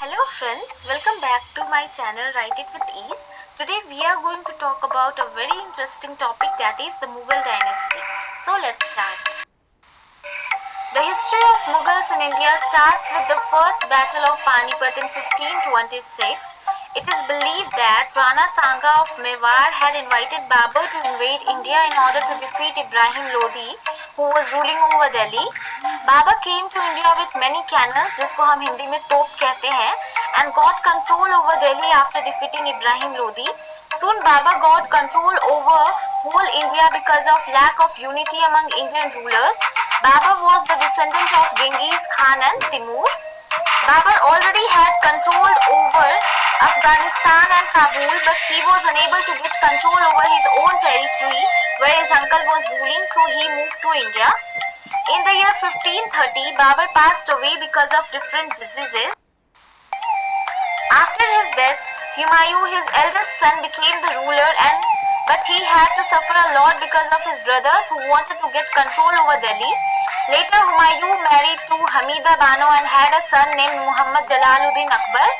Hello friends, welcome back to my channel Write It with Ease. Today we are going to talk about a very interesting topic, that is the Mughal dynasty. So let's start. The history of Mughals in India starts with the first battle of Panipat in 1526. It is believed that Rana Sanga of Mewar had invited Babur to invade India in order to defeat Ibrahim Lodi, who was ruling over Delhi. Babur came to India with many cannons, जिसको हम हिंदी में तोप कहते हैं, and got control over Delhi after defeating Ibrahim Lodi. Soon Babur got control over whole India because of lack of unity among Indian rulers. Babur was the descendant of Genghis Khan and Timur. Babur already had control over Afghanistan and Kabul, but he was unable to get control over his own territory where his uncle was ruling, so he moved to India. In the year 1530, Babur passed away because of different diseases. After his death, Humayun, his eldest son, became the ruler, but he had to suffer a lot because of his brothers who wanted to get control over Delhi. Later, Humayun married to Hamida Bano and had a son named Muhammad Jalaluddin Akbar.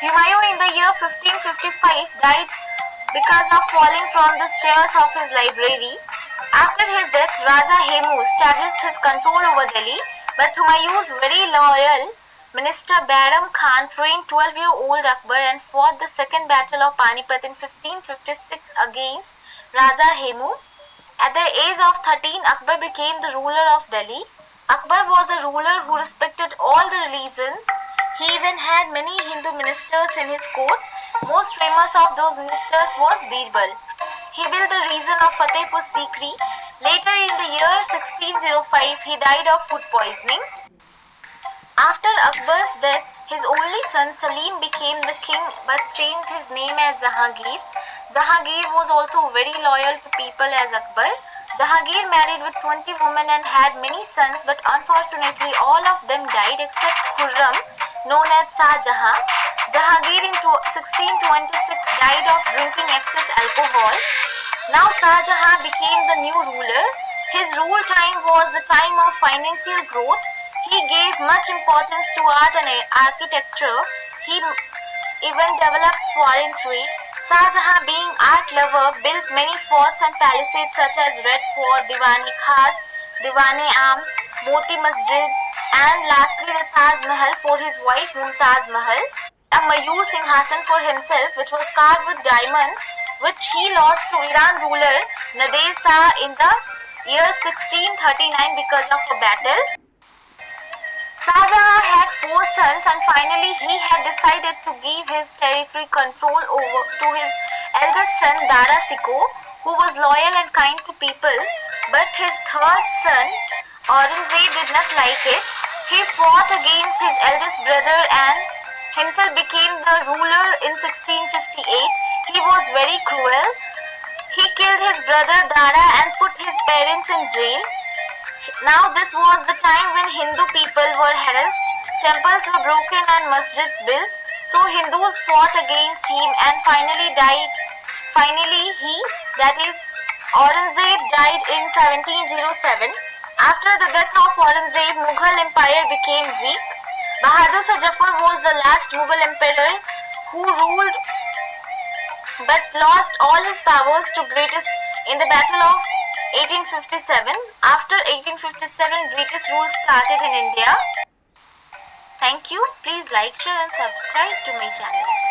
Humayun in the year 1555 died because of falling from the stairs of his library. After his death, Raja Hemu established his control over Delhi, but Humayun's very loyal minister Bairam Khan trained 12-year-old Akbar and fought the second battle of Panipat in 1556 against Raja Hemu. At the age of 13, Akbar became the ruler of Delhi. Akbar was a ruler who respected all the religions. He even had many Hindu ministers in his court. Most famous of those ministers was Birbal. He built the region of Fatehpur Sikri. Later in the year 1605, he died of food poisoning. After Akbar's death, his only son Salim became the king but changed his name as Jahangir. Jahangir was also very loyal to people as Akbar. Jahangir married with 20 women and had many sons, but unfortunately all of them died except Khurram, known as Shah Jahan. Jahangir in 1626 died of drinking excess alcohol. Now Shah Jahan became the new ruler. His rule time was the time of financial growth. He gave much importance to art and architecture. He even developed foreign trade. Shah Jahan, being art lover, built many forts and palaces such as Red Fort, Diwani Khas, Diwan-e-Am, Moti Masjid, and lastly the Taj Mahal for his wife Mumtaz Mahal. A Mayur Singhasan for himself, which was carved with diamonds, which he lost to Iran ruler Nader Shah in the year 1639 because of a battle. Shah Jahan had 4 sons, and finally he had decided to give his territory control over to his eldest son Dara Shikoh, who was loyal and kind to people, but his third son Aurangzeb did not like it. He fought against his eldest brother and himself became the ruler in 1658. He was very cruel. He killed his brother Dara and put his parents in jail. Now this was the time when Hindu people were harassed, temples were broken and masjids built, so Hindus fought against him and finally he, that is Aurangzeb, died in 1707. After the death of Aurangzeb, Mughal Empire became weak. Bahadur Shah Zafar was the last Mughal emperor who ruled but lost all his powers to British in the Battle of 1857. After 1857, British rule started in India. Thank you. Please like, share and subscribe to my channel.